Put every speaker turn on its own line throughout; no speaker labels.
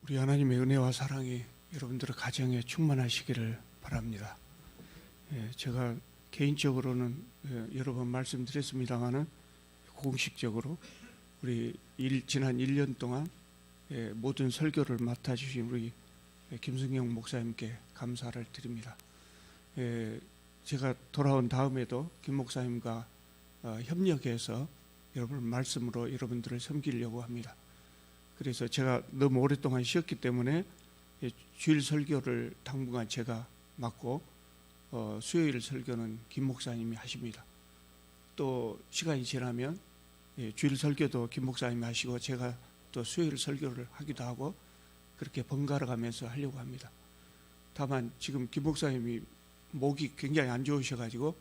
우리 하나님의 은혜와 사랑이 여러분들의 가정에 충만하시기를 바랍니다. 제가 개인적으로는 여러 번 말씀드렸습니다마는 공식적으로 우리 지난 1년 동안 모든 설교를 맡아주신 우리 김승영 목사님께 감사를 드립니다. 제가 돌아온 다음에도 김 목사님과 협력해서 여러분 말씀으로 여러분들을 섬기려고 합니다. 그래서 제가 너무 오랫동안 쉬었기 때문에 주일 설교를 당분간 제가 맡고 수요일 설교는 김 목사님이 하십니다. 또 시간이 지나면 주일 설교도 김 목사님이 하시고 제가 또 수요일 설교를 하기도 하고 그렇게 번갈아 가면서 하려고 합니다. 다만 지금 김 목사님이 목이 굉장히 안 좋으셔가지고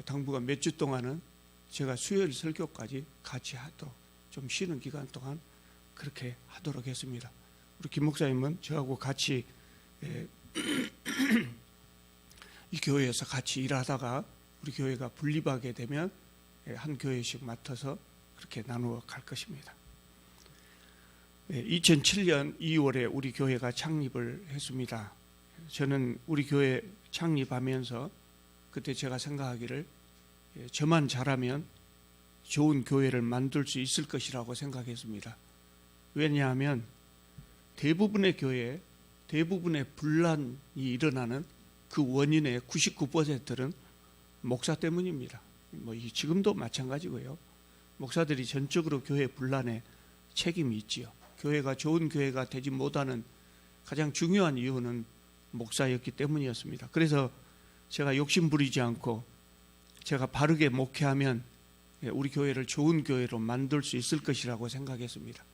당분간 몇 주 동안은 제가 수요일 설교까지 같이 하도록 좀 쉬는 기간 동안 그렇게 하도록 했습니다. 우리 김 목사님은 저하고 같이 이 교회에서 같이 일하다가 우리 교회가 분립하게 되면 한 교회씩 맡아서 그렇게 나누어 갈 것입니다. 2007년 2월에 우리 교회가 창립을 했습니다. 저는 우리 교회 창립하면서 그때 제가 생각하기를 저만 잘하면 좋은 교회를 만들 수 있을 것이라고 생각했습니다. 왜냐하면 대부분의 교회에 대부분의 분란이 일어나는 그 원인의 99%는 목사 때문입니다. 지금도 마찬가지고요. 목사들이 전적으로 교회 분란에 책임이 있지요. 교회가 좋은 교회가 되지 못하는 가장 중요한 이유는 목사였기 때문이었습니다. 그래서 제가 욕심 부리지 않고 제가 바르게 목회하면 우리 교회를 좋은 교회로 만들 수 있을 것이라고 생각했습니다.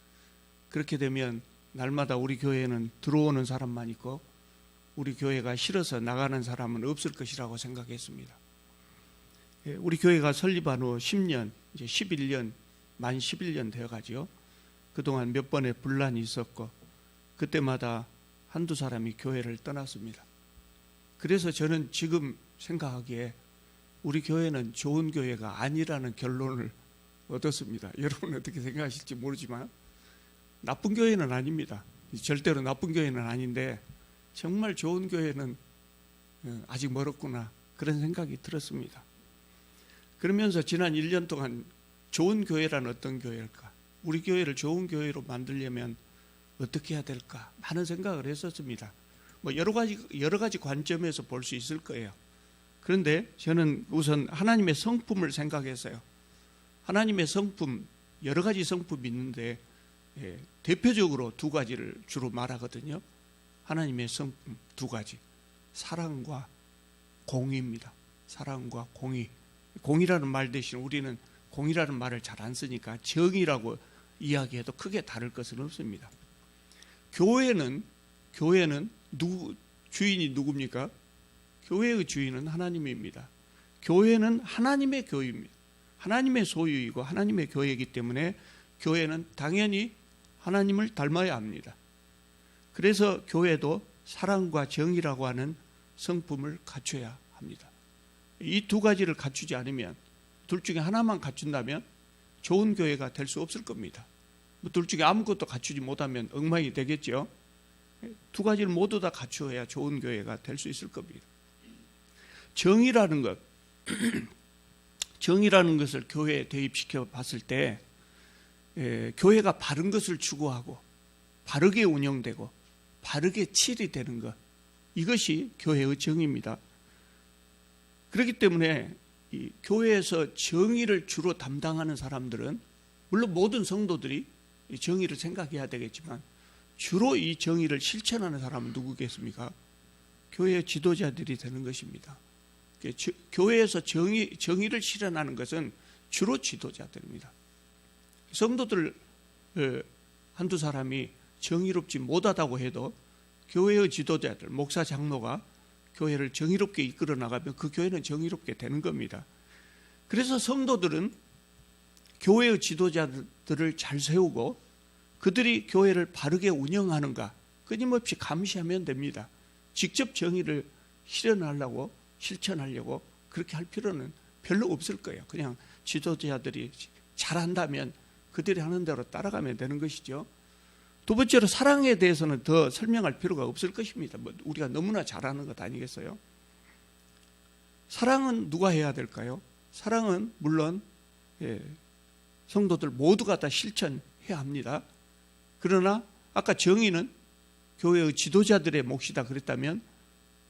그렇게 되면 날마다 우리 교회에는 들어오는 사람만 있고 우리 교회가 싫어서 나가는 사람은 없을 것이라고 생각했습니다. 우리 교회가 설립한 후 10년, 이제 11년, 만 11년 되어가지고 그동안 몇 번의 분란이 있었고 그때마다 한두 사람이 교회를 떠났습니다. 그래서 저는 지금 생각하기에 우리 교회는 좋은 교회가 아니라는 결론을 얻었습니다. 여러분 어떻게 생각하실지 모르지만 나쁜 교회는 아닙니다. 절대로 나쁜 교회는 아닌데 정말 좋은 교회는 아직 멀었구나 그런 생각이 들었습니다. 그러면서 지난 1년 동안 좋은 교회란 어떤 교회일까? 우리 교회를 좋은 교회로 만들려면 어떻게 해야 될까? 많은 생각을 했었습니다. 여러 가지 관점에서 볼 수 있을 거예요. 그런데 저는 우선 하나님의 성품을 생각했어요. 하나님의 성품, 여러 가지 성품이 있는데 대표적으로 두 가지를 주로 말하거든요. 하나님의 성품 두 가지. 사랑과 공의입니다. 사랑과 공의. 공의라는 말 대신 우리는 공의라는 말을 잘 안 쓰니까 정의라고 이야기해도 크게 다를 것은 없습니다. 교회는 주인이 누굽니까? 교회의 주인은 하나님입니다. 교회는 하나님의 교회입니다. 하나님의 소유이고 하나님의 교회이기 때문에 교회는 당연히 하나님을 닮아야 합니다. 그래서 교회도 사랑과 정의라고 하는 성품을 갖춰야 합니다. 이 두 가지를 갖추지 않으면, 둘 중에 하나만 갖춘다면 좋은 교회가 될 수 없을 겁니다. 둘 중에 아무것도 갖추지 못하면 엉망이 되겠죠. 두 가지를 모두 다 갖추어야 좋은 교회가 될 수 있을 겁니다. 정의라는 것을 교회에 대입시켜 봤을 때 교회가 바른 것을 추구하고 바르게 운영되고 바르게 칠이 되는 것, 이것이 교회의 정의입니다. 그렇기 때문에 이 교회에서 정의를 주로 담당하는 사람들은 물론 모든 성도들이 이 정의를 생각해야 되겠지만 주로 이 정의를 실천하는 사람은 누구겠습니까? 교회의 지도자들이 되는 것입니다. 교회에서 정의를 실현하는 것은 주로 지도자들입니다. 성도들 한두 사람이 정의롭지 못하다고 해도 교회의 지도자들, 목사, 장로가 교회를 정의롭게 이끌어 나가면 그 교회는 정의롭게 되는 겁니다. 그래서 성도들은 교회의 지도자들을 잘 세우고 그들이 교회를 바르게 운영하는가 끊임없이 감시하면 됩니다. 직접 정의를 실천하려고 그렇게 할 필요는 별로 없을 거예요. 그냥 지도자들이 잘한다면 그들이 하는 대로 따라가면 되는 것이죠. 두 번째로 사랑에 대해서는 더 설명할 필요가 없을 것입니다. 뭐 우리가 너무나 잘 아는 것 아니겠어요? 사랑은 누가 해야 될까요? 사랑은 물론 성도들 모두가 다 실천해야 합니다. 그러나 아까 정의는 교회의 지도자들의 몫이다 그랬다면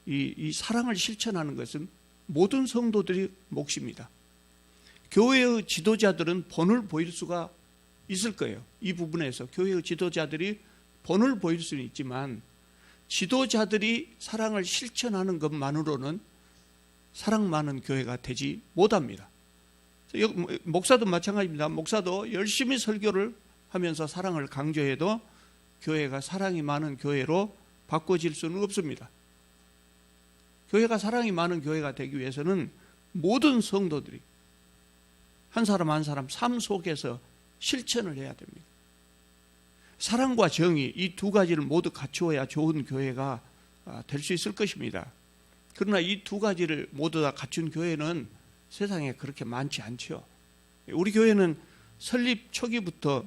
이 사랑을 실천하는 것은 모든 성도들의 몫입니다. 교회의 지도자들은 본을 보일 수가 있을 거예요. 이 부분에서 교회의 지도자들이 본을 보일 수는 있지만 지도자들이 사랑을 실천하는 것만으로는 사랑 많은 교회가 되지 못합니다. 목사도 마찬가지입니다. 목사도 열심히 설교를 하면서 사랑을 강조해도 교회가 사랑이 많은 교회로 바꿔질 수는 없습니다. 교회가 사랑이 많은 교회가 되기 위해서는 모든 성도들이 한 사람 한 사람 삶 속에서 실천을 해야 됩니다. 사랑과 정의 이 두 가지를 모두 갖추어야 좋은 교회가 될 수 있을 것입니다. 그러나 이 두 가지를 모두 다 갖춘 교회는 세상에 그렇게 많지 않죠. 우리 교회는 설립 초기부터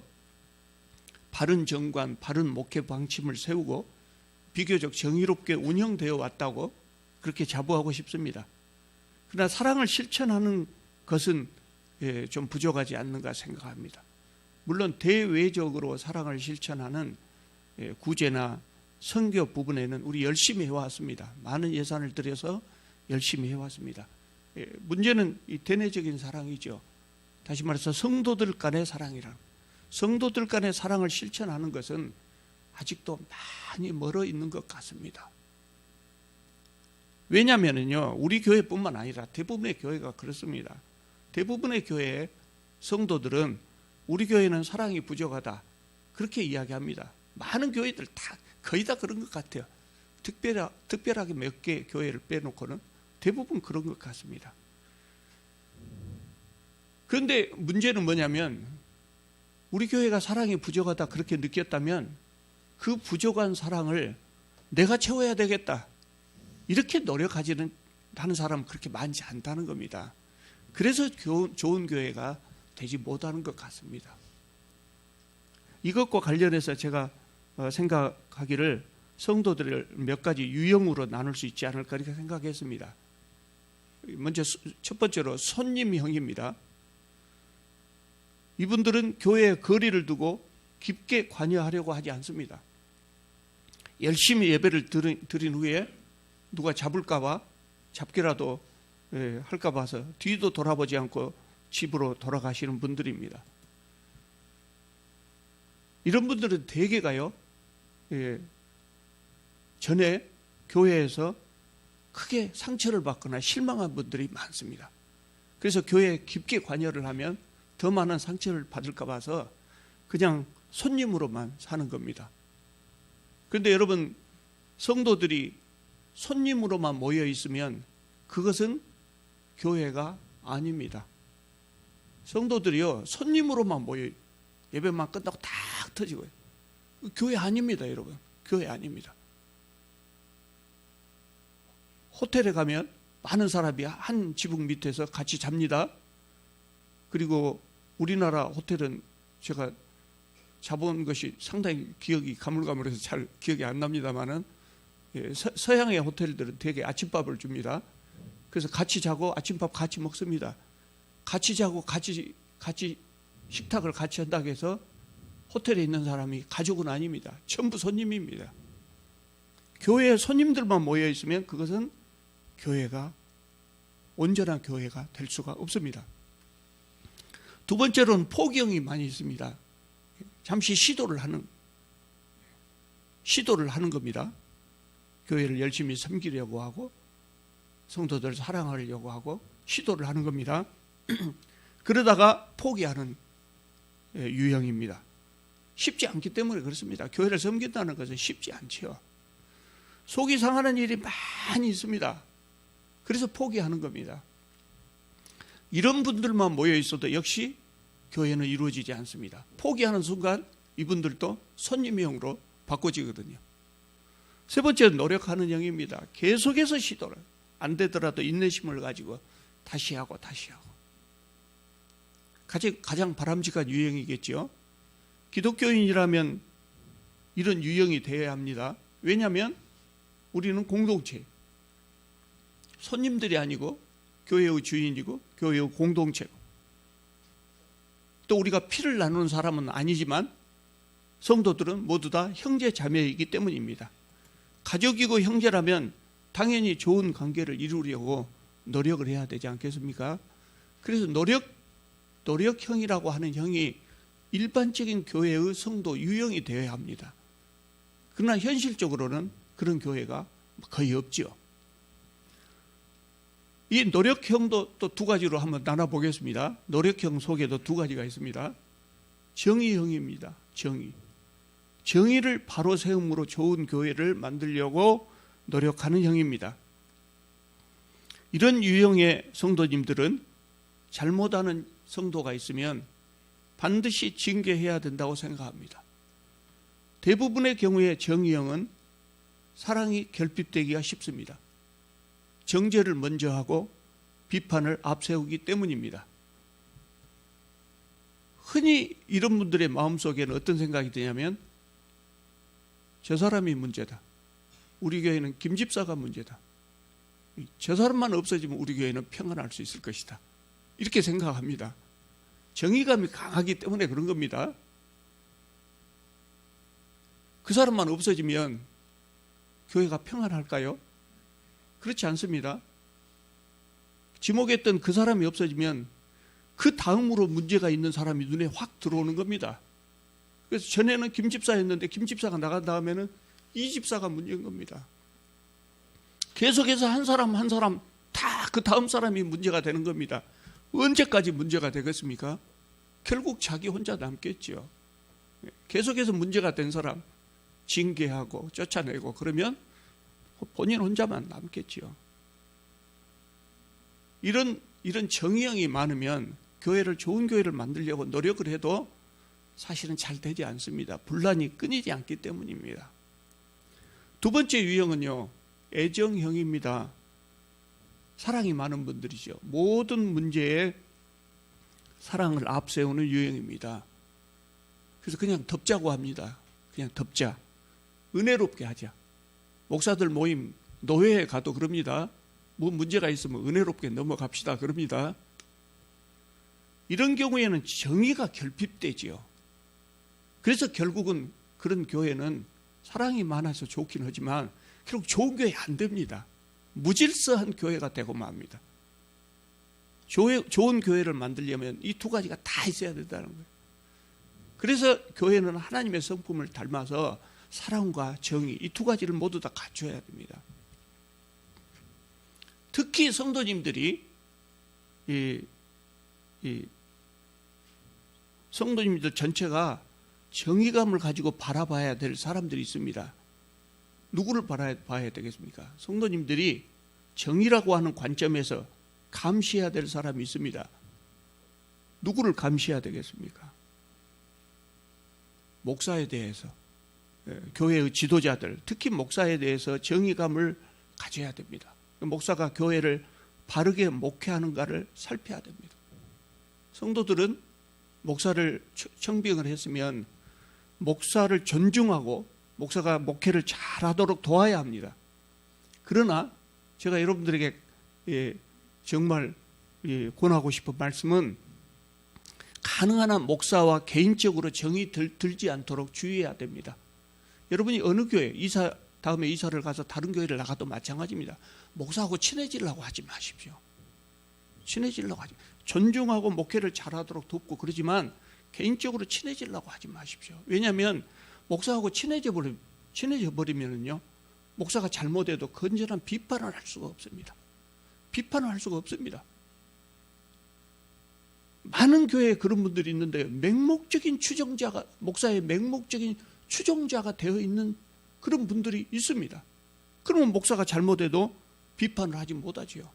바른 정관, 바른 목회 방침을 세우고 비교적 정의롭게 운영되어 왔다고 그렇게 자부하고 싶습니다. 그러나 사랑을 실천하는 것은 좀 부족하지 않는가 생각합니다. 물론 대외적으로 사랑을 실천하는 구제나 선교 부분에는 우리 열심히 해왔습니다. 많은 예산을 들여서 열심히 해왔습니다. 문제는 이 대내적인 사랑이죠. 다시 말해서 성도들 간의 사랑이라. 성도들 간의 사랑을 실천하는 것은 아직도 많이 멀어 있는 것 같습니다. 왜냐하면요, 우리 교회뿐만 아니라 대부분의 교회가 그렇습니다. 대부분의 교회의 성도들은 우리 교회는 사랑이 부족하다 그렇게 이야기합니다. 많은 교회들 다 거의 다 그런 것 같아요. 특별하게 몇 개 교회를 빼놓고는 대부분 그런 것 같습니다. 그런데 문제는 뭐냐면 우리 교회가 사랑이 부족하다 그렇게 느꼈다면 그 부족한 사랑을 내가 채워야 되겠다 이렇게 노력하지는 하는 사람은 그렇게 많지 않다는 겁니다. 그래서 좋은 교회가 되지 못하는 것 같습니다. 이것과 관련해서 제가 생각하기를 성도들을 몇 가지 유형으로 나눌 수 있지 않을까 이렇게 생각했습니다. 먼저 첫 번째로 손님형입니다. 이분들은 교회에 거리를 두고 깊게 관여하려고 하지 않습니다. 열심히 예배를 드린 후에 누가 잡을까 봐 잡기라도 할까 봐서 뒤도 돌아보지 않고 집으로 돌아가시는 분들입니다. 이런 분들은 대개가요, 전에 교회에서 크게 상처를 받거나 실망한 분들이 많습니다. 그래서 교회에 깊게 관여를 하면 더 많은 상처를 받을까 봐서 그냥 손님으로만 사는 겁니다. 그런데 여러분, 성도들이 손님으로만 모여 있으면 그것은 교회가 아닙니다. 성도들이요, 손님으로만 모여 예배만 끝나고 딱 터지고요. 교회 아닙니다, 여러분. 교회 아닙니다. 호텔에 가면 많은 사람이 한 지붕 밑에서 같이 잡니다. 그리고 우리나라 호텔은 제가 자본 것이 상당히 기억이 가물가물해서 잘 기억이 안 납니다만은 서양의 호텔들은 되게 아침밥을 줍니다. 그래서 같이 자고 아침밥 같이 먹습니다. 같이 자고 같이 식탁을 같이 한다고 해서 호텔에 있는 사람이 가족은 아닙니다. 전부 손님입니다. 교회에 손님들만 모여 있으면 그것은 교회가 온전한 교회가 될 수가 없습니다. 두 번째로는 포기형이 많이 있습니다. 잠시 시도를 하는 겁니다. 교회를 열심히 섬기려고 하고 성도들을 사랑하려고 하고 시도를 하는 겁니다. 그러다가 포기하는 유형입니다. 쉽지 않기 때문에 그렇습니다. 교회를 섬긴다는 것은 쉽지 않죠. 속이 상하는 일이 많이 있습니다. 그래서 포기하는 겁니다. 이런 분들만 모여 있어도 역시 교회는 이루어지지 않습니다. 포기하는 순간 이분들도 손님형으로 바꿔지거든요. 세 번째는 노력하는 형입니다. 계속해서 시도를 안 되더라도 인내심을 가지고 다시 하고 가장 바람직한 유형이겠죠. 기독교인이라면 이런 유형이 되어야 합니다. 왜냐하면 우리는 공동체, 손님들이 아니고 교회의 주인이고 교회의 공동체고, 또 우리가 피를 나누는 사람은 아니지만 성도들은 모두 다 형제 자매이기 때문입니다. 가족이고 형제라면 당연히 좋은 관계를 이루려고 노력을 해야 되지 않겠습니까? 그래서 노력형이라고 하는 형이 일반적인 교회의 성도 유형이 되어야 합니다. 그러나 현실적으로는 그런 교회가 거의 없죠. 이 노력형도 또 두 가지로 한번 나눠보겠습니다. 노력형 속에도 두 가지가 있습니다. 정의형입니다. 정의를 바로 세움으로 좋은 교회를 만들려고 노력하는 형입니다. 이런 유형의 성도님들은 잘못하는 성도가 있으면 반드시 징계해야 된다고 생각합니다. 대부분의 경우에 정의형은 사랑이 결핍되기가 쉽습니다. 정죄를 먼저 하고 비판을 앞세우기 때문입니다. 흔히 이런 분들의 마음속에는 어떤 생각이 드냐면, 저 사람이 문제다, 우리 교회는 김 집사가 문제다, 저 사람만 없어지면 우리 교회는 평안할 수 있을 것이다, 이렇게 생각합니다. 정의감이 강하기 때문에 그런 겁니다. 그 사람만 없어지면 교회가 평안할까요? 그렇지 않습니다. 지목했던 그 사람이 없어지면 그 다음으로 문제가 있는 사람이 눈에 확 들어오는 겁니다. 그래서 전에는 김 집사였는데 김 집사가 나간 다음에는 이 집사가 문제인 겁니다. 계속해서 한 사람 다 그 다음 사람이 문제가 되는 겁니다. 언제까지 문제가 되겠습니까? 결국 자기 혼자 남겠죠. 계속해서 문제가 된 사람 징계하고 쫓아내고 그러면 본인 혼자만 남겠죠. 이런 정의형이 많으면 교회를, 좋은 교회를 만들려고 노력을 해도 사실은 잘 되지 않습니다. 분란이 끊이지 않기 때문입니다. 두 번째 유형은요, 애정형입니다. 사랑이 많은 분들이죠. 모든 문제에 사랑을 앞세우는 유형입니다. 그래서 그냥 덮자고 합니다. 그냥 덮자. 은혜롭게 하자. 목사들 모임, 노회에 가도 그럽니다. 뭐 문제가 있으면 은혜롭게 넘어갑시다 그럽니다. 이런 경우에는 정의가 결핍되지요. 그래서 결국은 그런 교회는 사랑이 많아서 좋긴 하지만 결국 좋은 교회 안 됩니다. 무질서한 교회가 되고 맙니다. 좋은 교회를 만들려면 이 두 가지가 다 있어야 된다는 거예요. 그래서 교회는 하나님의 성품을 닮아서 사랑과 정의, 이 두 가지를 모두 다 갖춰야 됩니다. 특히 성도님들이 성도님들 전체가 정의감을 가지고 바라봐야 될 사람들이 있습니다. 누구를 바라봐야 되겠습니까? 성도님들이 정의라고 하는 관점에서 감시해야 될 사람이 있습니다. 누구를 감시해야 되겠습니까? 목사에 대해서, 교회의 지도자들, 특히 목사에 대해서 정의감을 가져야 됩니다. 목사가 교회를 바르게 목회하는가를 살펴야 됩니다. 성도들은 목사를 청빙을 했으면 목사를 존중하고 목사가 목회를 잘하도록 도와야 합니다. 그러나 제가 여러분들에게 정말 권하고 싶은 말씀은, 가능한 한 목사와 개인적으로 정이 들지 않도록 주의해야 됩니다. 여러분이 어느 교회, 다음에 이사를 가서 다른 교회를 나가도 마찬가지입니다. 목사하고 친해지려고 하지 마십시오. 친해지려고 하지. 존중하고 목회를 잘하도록 돕고 그러지만 개인적으로 친해지려고 하지 마십시오. 왜냐하면 목사하고 친해져 버리면요, 목사가 잘못해도 건전한 비판을 할 수가 없습니다. 비판을 할 수가 없습니다. 많은 교회에 그런 분들이 있는데 맹목적인 추종자가, 목사의 맹목적인 추종자가 되어 있는 그런 분들이 있습니다. 그러면 목사가 잘못해도 비판을 하지 못하지요.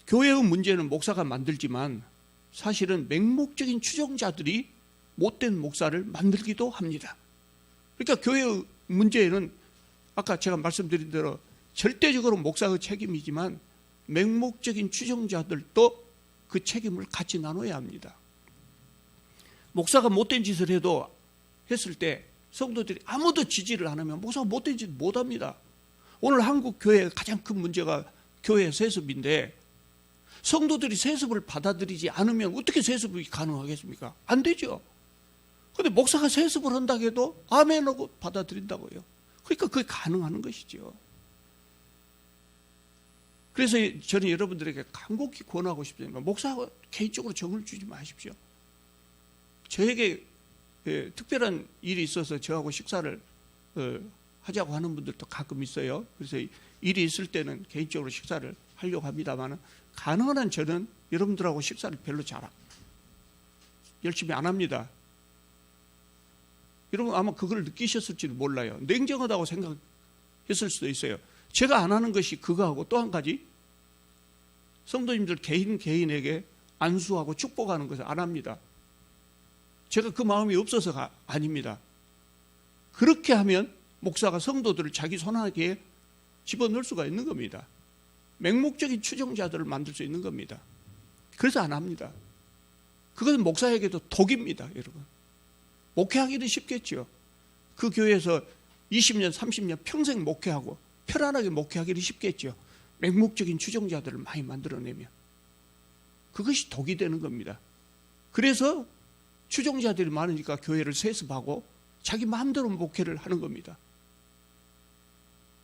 교회의 문제는 목사가 만들지만 사실은 맹목적인 추종자들이 못된 목사를 만들기도 합니다. 그러니까 교회의 문제는 아까 제가 말씀드린 대로 절대적으로 목사의 책임이지만 맹목적인 추종자들도 그 책임을 같이 나눠야 합니다. 목사가 못된 짓을 했을 때 성도들이 아무도 지지를 안 하면 목사가 못된 짓 못합니다. 오늘 한국 교회의 가장 큰 문제가 교회 세습인데 성도들이 세습을 받아들이지 않으면 어떻게 세습이 가능하겠습니까? 안 되죠. 그런데 목사가 세습을 한다고 해도 아멘 하고 받아들인다고요. 그러니까 그게 가능한 것이죠. 그래서 저는 여러분들에게 간곡히 권하고 싶습니다. 목사가 개인적으로 정을 주지 마십시오. 저에게 특별한 일이 있어서 저하고 식사를 하자고 하는 분들도 가끔 있어요. 그래서 일이 있을 때는 개인적으로 식사를 하려고 합니다만 가능한 한 저는 여러분들하고 식사를 별로 열심히 안 합니다. 여러분 아마 그걸 느끼셨을지도 몰라요. 냉정하다고 생각했을 수도 있어요. 제가 안 하는 것이 그거하고 또 한 가지 성도님들 개인에게 안수하고 축복하는 것을 안 합니다. 제가 그 마음이 없어서가 아닙니다. 그렇게 하면 목사가 성도들을 자기 손아귀에 집어넣을 수가 있는 겁니다. 맹목적인 추종자들을 만들 수 있는 겁니다. 그래서 안 합니다. 그것은 목사에게도 독입니다, 여러분. 목회하기는 쉽겠죠. 그 교회에서 20년, 30년 평생 목회하고 편안하게 목회하기는 쉽겠죠. 맹목적인 추종자들을 많이 만들어내면. 그것이 독이 되는 겁니다. 그래서 추종자들이 많으니까 교회를 세습하고 자기 마음대로 목회를 하는 겁니다.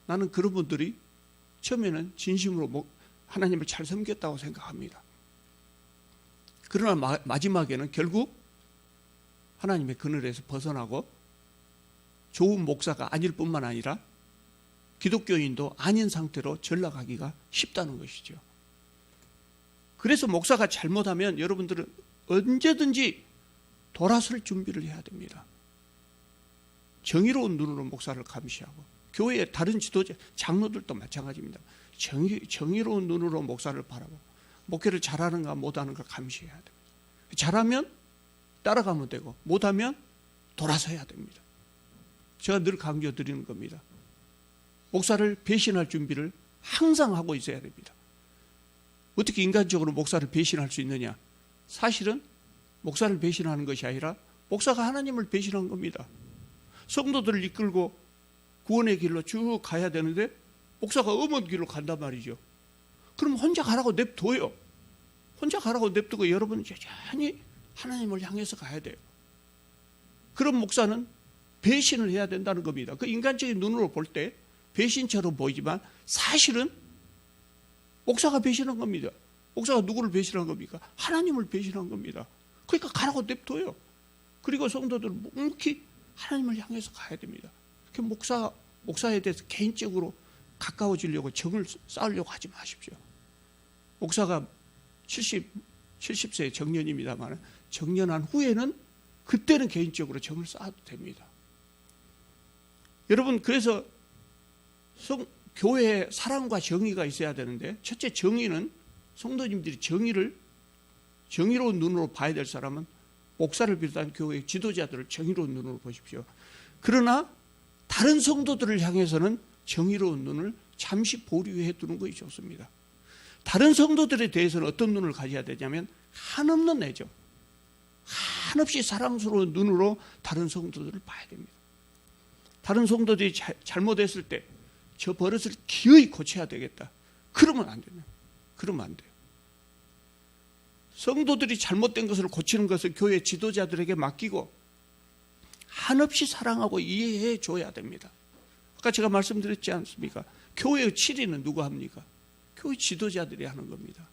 나는 그런 분들이 처음에는 진심으로 하나님을 잘 섬겼다고 생각합니다. 그러나 마지막에는 결국 하나님의 그늘에서 벗어나고 좋은 목사가 아닐 뿐만 아니라 기독교인도 아닌 상태로 전락하기가 쉽다는 것이죠. 그래서 목사가 잘못하면 여러분들은 언제든지 돌아설 준비를 해야 됩니다. 정의로운 눈으로 목사를 감시하고 교회의 다른 지도자, 장로들도 마찬가지입니다. 정의로운 눈으로 목사를 바라보고 목회를 잘하는가 못하는가 감시해야 됩니다. 잘하면 따라가면 되고 못하면 돌아서야 됩니다. 제가 늘 강조드리는 겁니다. 목사를 배신할 준비를 항상 하고 있어야 됩니다. 어떻게 인간적으로 목사를 배신할 수 있느냐? 사실은 목사를 배신하는 것이 아니라 목사가 하나님을 배신한 겁니다. 성도들을 이끌고 구원의 길로 쭉 가야 되는데 목사가 엄한 길로 간단 말이죠. 그럼 혼자 가라고 냅둬요. 혼자 가라고 냅두고 여러분은 여전히 하나님을 향해서 가야 돼요. 그런 목사는 배신을 해야 된다는 겁니다. 그 인간적인 눈으로 볼 때 배신처럼 보이지만 사실은 목사가 배신한 겁니다. 목사가 누구를 배신한 겁니까? 하나님을 배신한 겁니다. 그러니까 가라고 냅둬요. 그리고 성도들은 묵묵히 하나님을 향해서 가야 됩니다. 목사에 대해서 개인적으로 가까워지려고 정을 쌓으려고 하지 마십시오. 목사가 70세 정년입니다만 정년한 후에는 그때는 개인적으로 정을 쌓아도 됩니다. 여러분 그래서 교회에 사랑과 정의가 있어야 되는데 첫째 정의는 성도님들이 정의로운 눈으로 봐야 될 사람은 목사를 비롯한 교회의 지도자들을 정의로운 눈으로 보십시오. 그러나 다른 성도들을 향해서는 정의로운 눈을 잠시 보류해 두는 것이 좋습니다. 다른 성도들에 대해서는 어떤 눈을 가져야 되냐면 한없는 애정, 한없이 사랑스러운 눈으로 다른 성도들을 봐야 됩니다. 다른 성도들이 잘못했을 때 저 버릇을 기어이 고쳐야 되겠다. 그러면 안 돼요. 그러면 안 돼요. 성도들이 잘못된 것을 고치는 것을 교회 지도자들에게 맡기고 한없이 사랑하고 이해해 줘야 됩니다. 아까 제가 말씀드렸지 않습니까? 교회의 치리는 누가 합니까? 교회 지도자들이 하는 겁니다.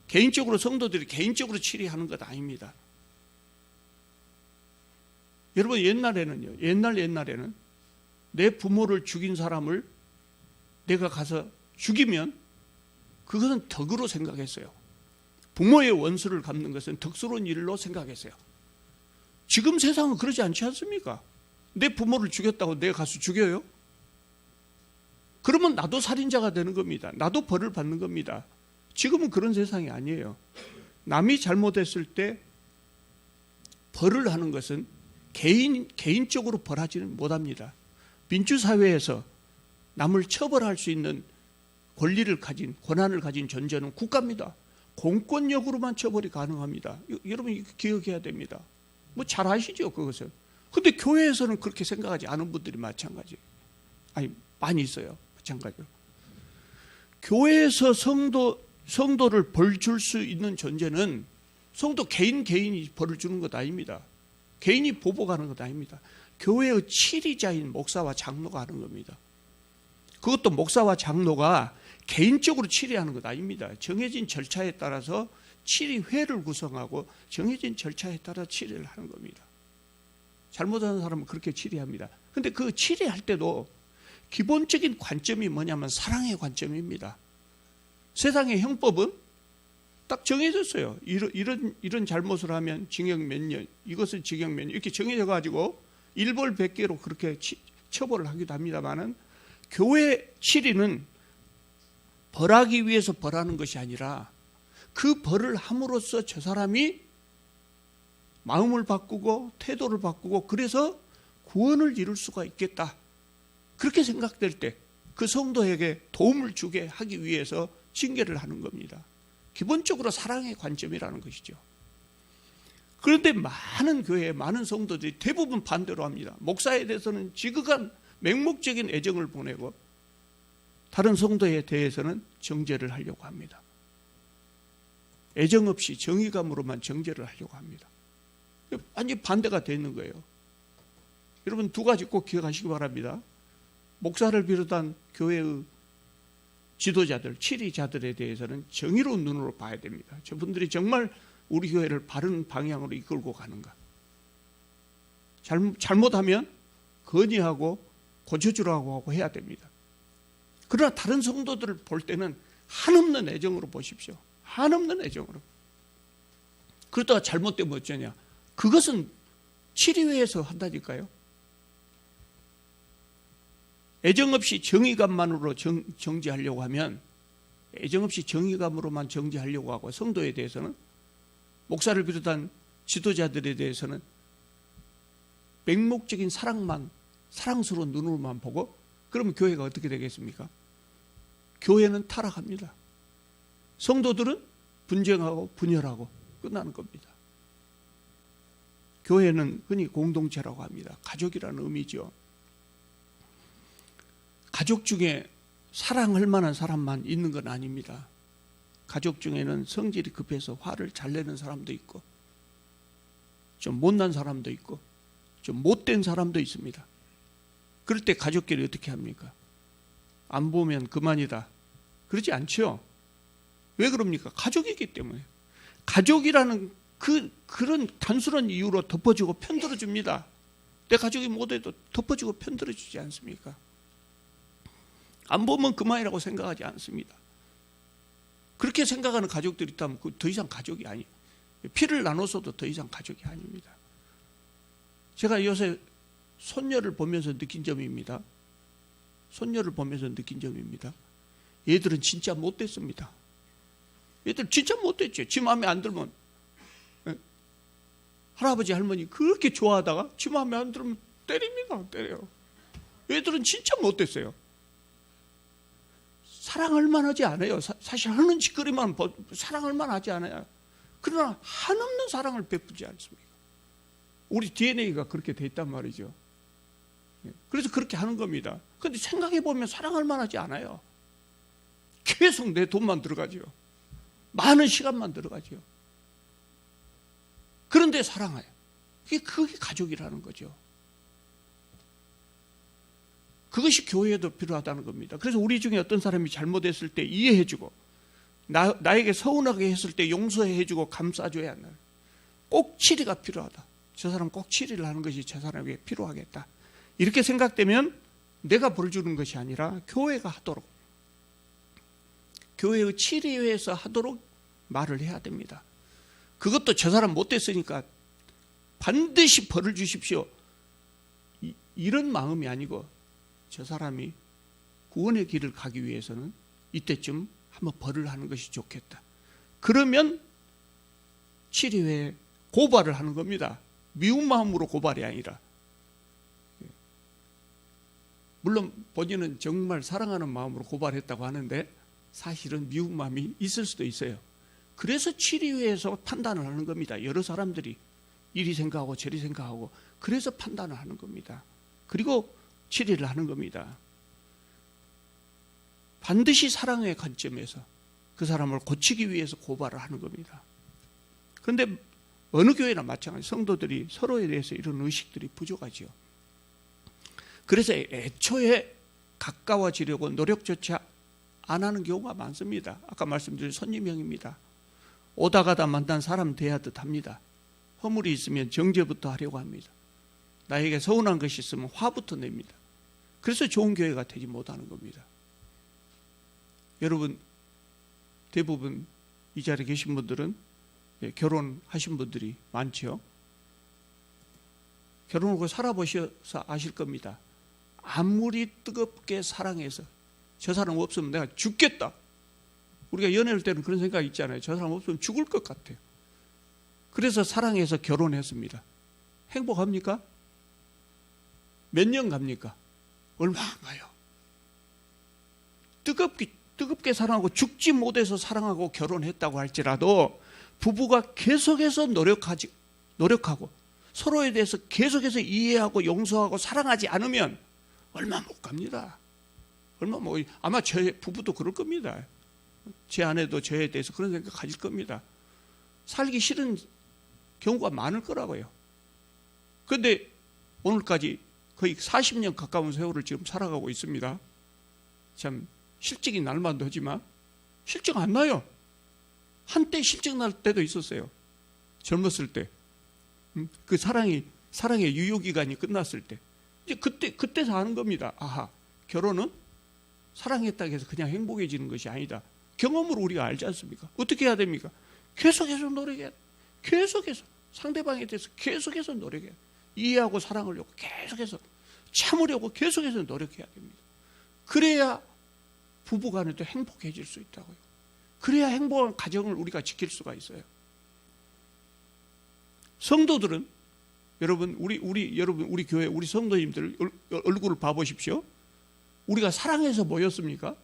개인적으로 성도들이 개인적으로 치리하는 것 아닙니다. 여러분 옛날에는요. 옛날에는 내 부모를 죽인 사람을 내가 가서 죽이면 그것은 덕으로 생각했어요. 부모의 원수를 갚는 것은 덕스러운 일로 생각했어요. 지금 세상은 그러지 않지 않습니까? 내 부모를 죽였다고 내가 가서 죽여요? 그러면 나도 살인자가 되는 겁니다. 나도 벌을 받는 겁니다. 지금은 그런 세상이 아니에요. 남이 잘못했을 때 벌을 하는 것은 개인적으로 벌하지는 못합니다. 민주사회에서 남을 처벌할 수 있는 권한을 가진 존재는 국가입니다. 공권력으로만 처벌이 가능합니다. 여러분 이거 기억해야 됩니다. 뭐 잘 아시죠, 그것을. 근데 교회에서는 그렇게 생각하지 않은 분들이 마찬가지예요. 아니, 많이 있어요. 마찬가지로. 교회에서 성도를 벌 줄 수 있는 존재는 성도 개인이 벌을 주는 것 아닙니다. 개인이 보복하는 것 아닙니다. 교회의 치리자인 목사와 장로가 하는 겁니다. 그것도 목사와 장로가 개인적으로 치리하는 것 아닙니다. 정해진 절차에 따라서 치리회를 구성하고 정해진 절차에 따라 치리를 하는 겁니다. 잘못하는 사람은 그렇게 치리합니다. 그런데 그 치리할 때도 기본적인 관점이 뭐냐면 사랑의 관점입니다. 세상의 형법은 딱 정해졌어요. 이런 잘못을 하면 징역 몇 년, 이것은 징역 몇 년, 이렇게 정해져 가지고 일벌백계로 그렇게 처벌을 하기도 합니다만은, 교회 치리는 벌하기 위해서 벌하는 것이 아니라 그 벌을 함으로써 저 사람이 마음을 바꾸고 태도를 바꾸고 그래서 구원을 이룰 수가 있겠다. 그렇게 생각될 때 그 성도에게 도움을 주게 하기 위해서 징계를 하는 겁니다. 기본적으로 사랑의 관점이라는 것이죠. 그런데 많은 교회, 많은 성도들이 대부분 반대로 합니다. 목사에 대해서는 지극한 맹목적인 애정을 보내고 다른 성도에 대해서는 정죄를 하려고 합니다. 애정 없이 정의감으로만 정죄를 하려고 합니다. 완전히 반대가 되어 있는 거예요. 여러분 두 가지 꼭 기억하시기 바랍니다. 목사를 비롯한 교회의 지도자들, 치리자들에 대해서는 정의로운 눈으로 봐야 됩니다. 저분들이 정말 우리 교회를 바른 방향으로 이끌고 가는가. 잘못하면 건의하고 고쳐주라고 하고 해야 됩니다. 그러나 다른 성도들을 볼 때는 한없는 애정으로 보십시오. 한없는 애정으로. 그러다가 잘못되면 어쩌냐. 그것은 치리회에서 한다니까요. 애정 없이 정의감만으로 정지하려고 하면, 애정 없이 정의감으로만 정지하려고 하고 성도에 대해서는, 목사를 비롯한 지도자들에 대해서는 맹목적인 사랑스러운 눈으로만 보고, 그러면 교회가 어떻게 되겠습니까? 교회는 타락합니다. 성도들은 분쟁하고 분열하고 끝나는 겁니다. 교회는 흔히 공동체라고 합니다. 가족이라는 의미죠. 가족 중에 사랑할 만한 사람만 있는 건 아닙니다. 가족 중에는 성질이 급해서 화를 잘 내는 사람도 있고, 좀 못난 사람도 있고, 좀 못된 사람도 있습니다. 그럴 때 가족끼리 어떻게 합니까? 안 보면 그만이다. 그러지 않죠? 왜 그럽니까? 가족이기 때문에. 가족이라는 그런 단순한 이유로 덮어주고 편들어줍니다. 내 가족이 못해도 덮어주고 편들어주지 않습니까? 안 보면 그만이라고 생각하지 않습니다. 그렇게 생각하는 가족들이 있다면 더 이상 가족이 아니에요. 피를 나눠서도 더 이상 가족이 아닙니다. 제가 요새 손녀를 보면서 느낀 점입니다. 손녀를 보면서 느낀 점입니다. 얘들은 진짜 못됐습니다. 얘들 진짜 못됐죠. 지 마음에 안 들면, 할아버지 할머니 그렇게 좋아하다가 지 마음에 안 들면 때려요. 얘들은 진짜 못됐어요. 사랑할 만하지 않아요. 사실 하는 짓거리만 사랑할 만하지 않아요. 그러나 한없는 사랑을 베푸지 않습니까? 우리 DNA가 그렇게 돼 있단 말이죠. 그래서 그렇게 하는 겁니다. 그런데 생각해보면 사랑할 만하지 않아요. 계속 내 돈만 들어가죠. 많은 시간만 들어가죠. 그런데 사랑해요. 그게 가족이라는 거죠. 그것이 교회에도 필요하다는 겁니다. 그래서 우리 중에 어떤 사람이 잘못했을 때 이해해주고, 나에게 서운하게 했을 때 용서해주고 감싸줘야 한다. 꼭 치리가 필요하다. 저 사람 꼭 치리를 하는 것이 저 사람에게 필요하겠다. 이렇게 생각되면 내가 벌 주는 것이 아니라 교회가 하도록, 교회의 치리회에서 하도록 말을 해야 됩니다. 그것도 저 사람 못됐으니까 반드시 벌을 주십시오. 이런 마음이 아니고, 저 사람이 구원의 길을 가기 위해서는 이때쯤 한번 벌을 하는 것이 좋겠다. 그러면 치리회에 고발을 하는 겁니다. 미운 마음으로 고발이 아니라. 물론 본인은 정말 사랑하는 마음으로 고발했다고 하는데 사실은 미운 마음이 있을 수도 있어요. 그래서 치리회에서 판단을 하는 겁니다. 여러 사람들이 이리 생각하고 저리 생각하고 그래서 판단을 하는 겁니다. 그리고 질의를 하는 겁니다. 반드시 사랑의 관점에서 그 사람을 고치기 위해서 고발을 하는 겁니다. 그런데 어느 교회나 마찬가지 성도들이 서로에 대해서 이런 의식들이 부족하지요. 그래서 애초에 가까워지려고 노력조차 안 하는 경우가 많습니다. 아까 말씀드린 손님형입니다. 오다 가다 만난 사람 대하듯 합니다. 허물이 있으면 정죄부터 하려고 합니다. 나에게 서운한 것이 있으면 화부터 냅니다. 그래서 좋은 교회가 되지 못하는 겁니다. 여러분 대부분 이 자리에 계신 분들은 결혼하신 분들이 많죠. 결혼하고 살아보셔서 아실 겁니다. 아무리 뜨겁게 사랑해서 저 사람 없으면 내가 죽겠다. 우리가 연애할 때는 그런 생각이 있잖아요. 저 사람 없으면 죽을 것 같아요. 그래서 사랑해서 결혼했습니다. 행복합니까? 몇 년 갑니까? 얼마 안 가요. 뜨겁게 사랑하고 죽지 못해서 사랑하고 결혼했다고 할지라도 부부가 계속해서 노력하고 서로에 대해서 계속해서 이해하고 용서하고 사랑하지 않으면 얼마 못 갑니다. 아마 제 부부도 그럴 겁니다. 제 아내도 저에 대해서 그런 생각 가질 겁니다. 살기 싫은 경우가 많을 거라고요. 그런데 오늘까지 거의 40년 가까운 세월을 지금 살아가고 있습니다. 참 실직이 날만도 하지만 실직 안 나요. 한때 실직 날 때도 있었어요. 젊었을 때. 그 사랑의 유효기간이 끝났을 때. 이제 그때서 아는 겁니다. 아하, 결혼은 사랑했다고 해서 그냥 행복해지는 것이 아니다. 경험으로 우리가 알지 않습니까? 어떻게 해야 됩니까? 계속해서 노력해야 돼. 계속해서 상대방에 대해서 계속해서 노력해야 돼. 이해하고 사랑하려고 계속해서 참으려고 계속해서 노력해야 됩니다. 그래야 부부간에도 행복해질 수 있다고요. 그래야 행복한 가정을 우리가 지킬 수가 있어요. 성도들은 여러분 우리 교회 우리 성도님들 얼굴을 봐보십시오. 우리가 사랑해서 모였습니까?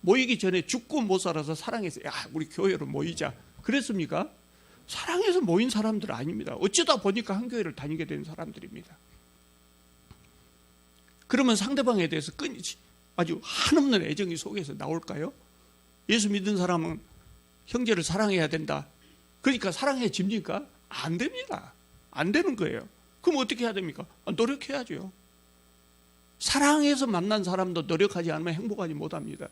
모이기 전에 죽고 못 살아서 사랑해서 우리 교회로 모이자 그랬습니까? 사랑해서 모인 사람들 아닙니다. 어쩌다 보니까 한 교회를 다니게 된 사람들입니다. 그러면 상대방에 대해서 끊이지 아주 한없는 애정이 속에서 나올까요? 예수 믿는 사람은 형제를 사랑해야 된다. 그러니까 사랑해집니까? 안 됩니다. 안 되는 거예요. 그럼 어떻게 해야 됩니까? 노력해야죠. 사랑해서 만난 사람도 노력하지 않으면 행복하지 못합니다.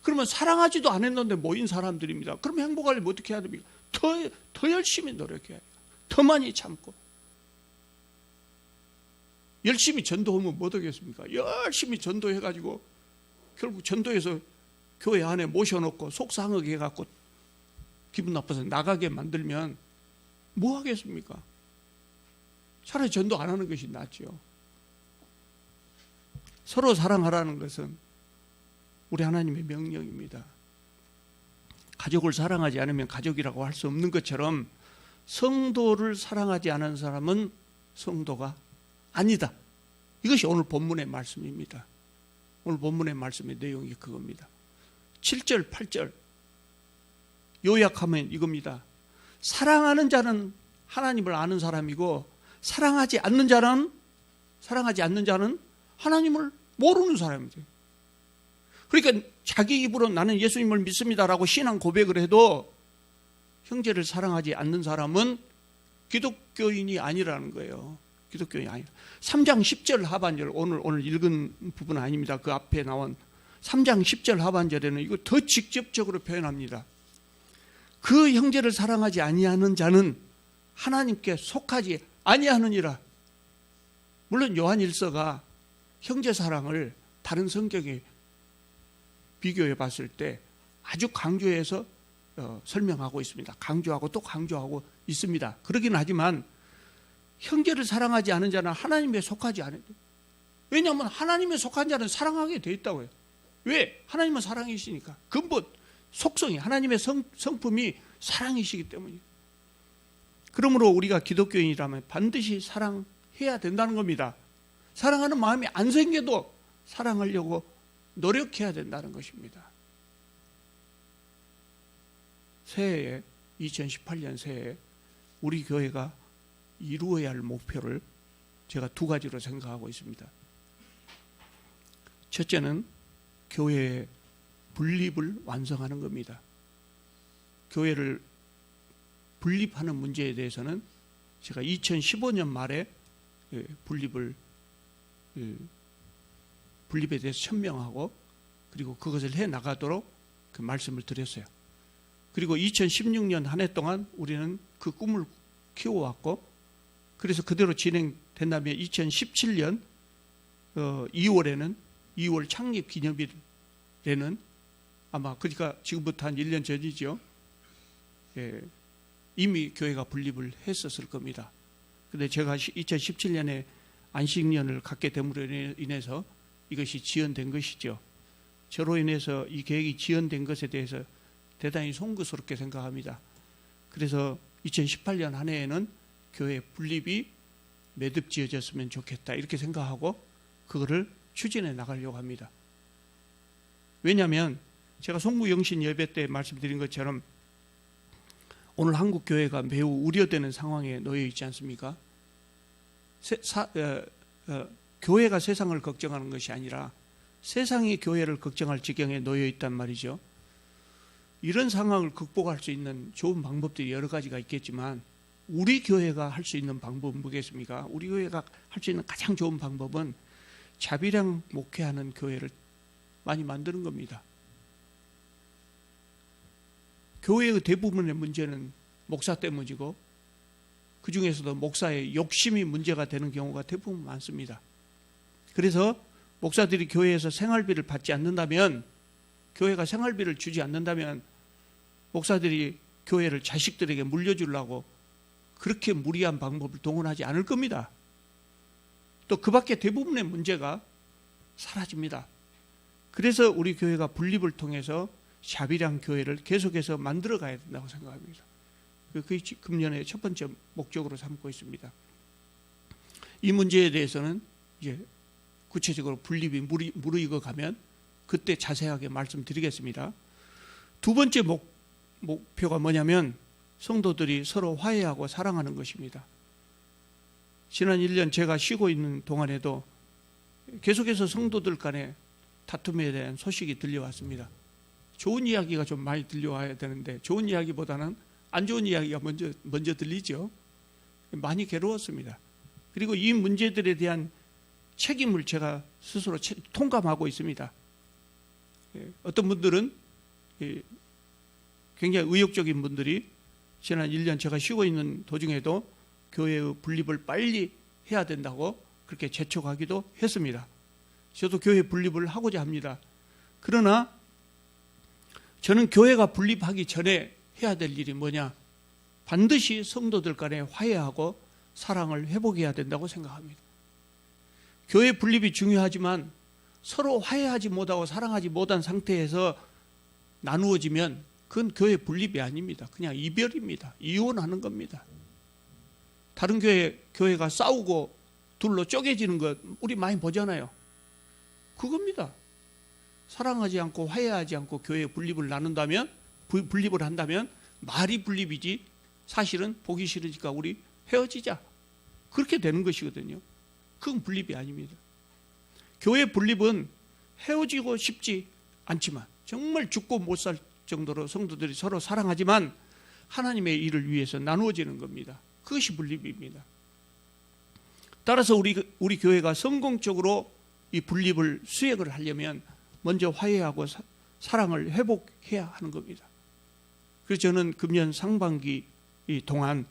그러면 사랑하지도 않았는데 모인 사람들입니다. 그러면 행복하려면 어떻게 해야 됩니까? 더 열심히 노력해야 돼요. 더 많이 참고. 열심히 전도하면 뭐 되겠습니까? 열심히 전도해가지고 결국 전도해서 교회 안에 모셔놓고 속상하게 해갖고 기분 나빠서 나가게 만들면 뭐 하겠습니까? 차라리 전도 안 하는 것이 낫죠. 서로 사랑하라는 것은 우리 하나님의 명령입니다. 가족을 사랑하지 않으면 가족이라고 할 수 없는 것처럼 성도를 사랑하지 않은 사람은 성도가 아니다. 이것이 오늘 본문의 말씀입니다. 오늘 본문의 말씀의 내용이 그겁니다. 7절, 8절 요약하면 이겁니다. 사랑하는 자는 하나님을 아는 사람이고 사랑하지 않는 자는 하나님을 모르는 사람이죠. 그러니까 자기 입으로 나는 예수님을 믿습니다라고 신앙 고백을 해도 형제를 사랑하지 않는 사람은 기독교인이 아니라는 거예요. 기독교인이 아니라. 3장 10절 하반절 오늘 읽은 부분 아닙니다. 그 앞에 나온 3장 10절 하반절에는 이거 더 직접적으로 표현합니다. 그 형제를 사랑하지 아니하는 자는 하나님께 속하지 아니하느니라. 물론 요한일서가 형제 사랑을 다른 성경에 비교해 봤을 때 아주 강조해서 설명하고 있습니다. 강조하고 또 강조하고 있습니다. 그러긴 하지만 형제를 사랑하지 않은 자는 하나님에 속하지 않아요. 왜냐하면 하나님에 속한 자는 사랑하게 돼 있다고요. 왜? 하나님은 사랑이시니까. 근본 속성이 하나님의 성품이 사랑이시기 때문이에요. 그러므로 우리가 기독교인이라면 반드시 사랑해야 된다는 겁니다. 사랑하는 마음이 안 생겨도 사랑하려고 노력해야 된다는 것입니다. 새해에 2018년 새해에 우리 교회가 이루어야 할 목표를 제가 두 가지로 생각하고 있습니다. 첫째는 교회의 분립을 완성하는 겁니다. 교회를 분립하는 문제에 대해서는 제가 2015년 말에 분립에 대해서 천명하고 그리고 그것을 해 나가도록 그 말씀을 드렸어요. 그리고 2016년 한 해 동안 우리는 그 꿈을 키워왔고 그래서 그대로 진행된다면 2017년 2월 창립 기념일에는 아마 그러니까 지금부터 한 1년 전이죠. 이미 교회가 분립을 했었을 겁니다. 근데 제가 2017년에 안식년을 갖게 됨으로 인해서 이것이 지연된 것이죠. 저로 인해서 이 계획이 지연된 것에 대해서 대단히 송구스럽게 생각합니다. 그래서 2018년 한 해에는 교회 분립이 매듭지어졌으면 좋겠다 이렇게 생각하고 그거를 추진해 나가려고 합니다. 왜냐하면 제가 송구영신 예배 때 말씀드린 것처럼 오늘 한국 교회가 매우 우려되는 상황에 놓여 있지 않습니까? 교회가 세상을 걱정하는 것이 아니라 세상이 교회를 걱정할 지경에 놓여 있단 말이죠. 이런 상황을 극복할 수 있는 좋은 방법들이 여러 가지가 있겠지만 우리 교회가 할 수 있는 방법은 뭐겠습니까? 우리 교회가 할 수 있는 가장 좋은 방법은 자비량 목회하는 교회를 많이 만드는 겁니다. 교회의 대부분의 문제는 목사 때문이고 그 중에서도 목사의 욕심이 문제가 되는 경우가 대부분 많습니다. 그래서 목사들이 교회에서 생활비를 받지 않는다면 교회가 생활비를 주지 않는다면 목사들이 교회를 자식들에게 물려주려고 그렇게 무리한 방법을 동원하지 않을 겁니다. 또 그 밖에 대부분의 문제가 사라집니다. 그래서 우리 교회가 분립을 통해서 자비량 교회를 계속해서 만들어 가야 된다고 생각합니다. 그게 금년의 첫 번째 목적으로 삼고 있습니다. 이 문제에 대해서는 이제 구체적으로 분립이 무르익어 가면 그때 자세하게 말씀드리겠습니다. 두 번째 목표가 뭐냐면 성도들이 서로 화해하고 사랑하는 것입니다. 지난 1년 제가 쉬고 있는 동안에도 계속해서 성도들 간에 다툼에 대한 소식이 들려왔습니다. 좋은 이야기가 좀 많이 들려와야 되는데 좋은 이야기보다는 안 좋은 이야기가 먼저 들리죠. 많이 괴로웠습니다. 그리고 이 문제들에 대한 책임을 제가 스스로 통감하고 있습니다. 어떤 분들은 굉장히 의욕적인 분들이 지난 1년 제가 쉬고 있는 도중에도 교회의 분립을 빨리 해야 된다고 그렇게 재촉하기도 했습니다. 저도 교회 분립을 하고자 합니다. 그러나 저는 교회가 분립하기 전에 해야 될 일이 뭐냐? 반드시 성도들 간에 화해하고 사랑을 회복해야 된다고 생각합니다. 교회 분립이 중요하지만 서로 화해하지 못하고 사랑하지 못한 상태에서 나누어지면 그건 교회 분립이 아닙니다. 그냥 이별입니다. 이혼하는 겁니다. 다른 교회가 싸우고 둘로 쪼개지는 것 우리 많이 보잖아요. 그겁니다. 사랑하지 않고 화해하지 않고 교회 분립을 분립을 한다면 말이 분립이지 사실은 보기 싫으니까 우리 헤어지자. 그렇게 되는 것이거든요. 그건 분립이 아닙니다. 교회 분립은 헤어지고 싶지 않지만 정말 죽고 못 살 정도로 성도들이 서로 사랑하지만 하나님의 일을 위해서 나누어지는 겁니다. 그것이 분립입니다. 따라서 우리 교회가 성공적으로 이 분립을 수행을 하려면 먼저 화해하고 사랑을 회복해야 하는 겁니다. 그래서 저는 금년 상반기 동안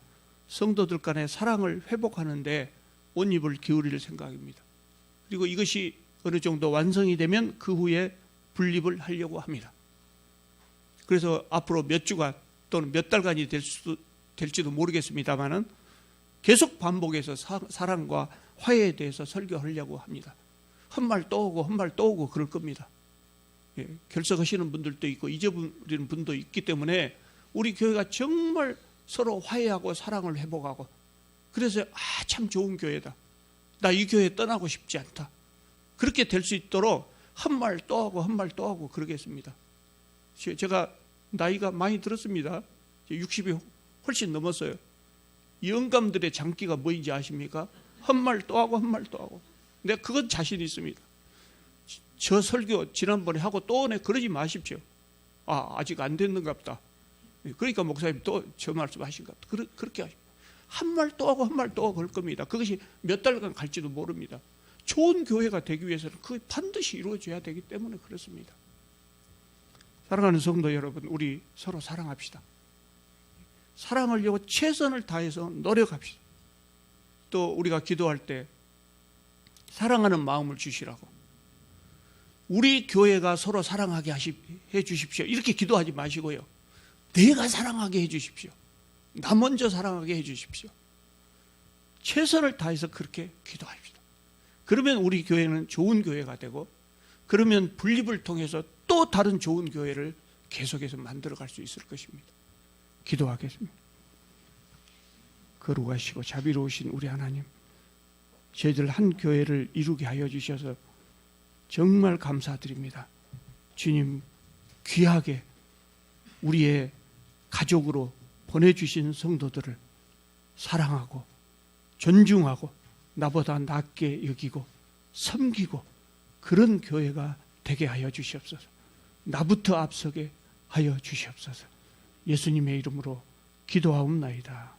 성도들 간의 사랑을 회복하는데 온 입을 기울일 생각입니다. 그리고 이것이 어느 정도 완성이 되면 그 후에 분립을 하려고 합니다. 그래서 앞으로 몇 주간 또는 몇 달간이 될지도 모르겠습니다만은 계속 반복해서 사랑과 화해에 대해서 설교하려고 합니다. 헛말 또 오고 헛말 또 오고 그럴 겁니다. 결석하시는 분들도 있고 잊어버리는 분도 있기 때문에 우리 교회가 정말 서로 화해하고 사랑을 회복하고 그래서 참 좋은 교회다. 나 이 교회 떠나고 싶지 않다. 그렇게 될 수 있도록 헛말 또 하고 헛말 또 하고 그러겠습니다. 제가 나이가 많이 들었습니다. 60이 훨씬 넘었어요. 영감들의 장기가 뭐인지 아십니까? 한 말 또 하고 한 말 또 하고. 내가 그건 자신 있습니다. 저 설교 지난번에 하고 또 오네 그러지 마십시오. 아직 안 됐는가 보다. 그러니까 목사님 또 저 말씀 하신 것 같다. 그렇게 하십시오. 한 말 또 하고 한 말 또 하고 할 겁니다. 그것이 몇 달간 갈지도 모릅니다. 좋은 교회가 되기 위해서는 그게 반드시 이루어져야 되기 때문에 그렇습니다. 사랑하는 성도 여러분, 우리 서로 사랑합시다. 사랑하려고 최선을 다해서 노력합시다. 또 우리가 기도할 때 사랑하는 마음을 주시라고, 우리 교회가 서로 사랑하게 해 주십시오 이렇게 기도하지 마시고요, 내가 사랑하게 해 주십시오, 나 먼저 사랑하게 해 주십시오. 최선을 다해서 그렇게 기도합시다. 그러면 우리 교회는 좋은 교회가 되고, 그러면 분립을 통해서 또 다른 좋은 교회를 계속해서 만들어갈 수 있을 것입니다. 기도하겠습니다. 거룩하시고 자비로우신 우리 하나님, 저희들 한 교회를 이루게 하여 주셔서 정말 감사드립니다. 주님, 귀하게 우리의 가족으로 보내주신 성도들을 사랑하고 존중하고 나보다 낮게 여기고 섬기고 그런 교회가 되게 하여 주시옵소서. 나부터 앞서게 하여 주시옵소서. 예수님의 이름으로 기도하옵나이다.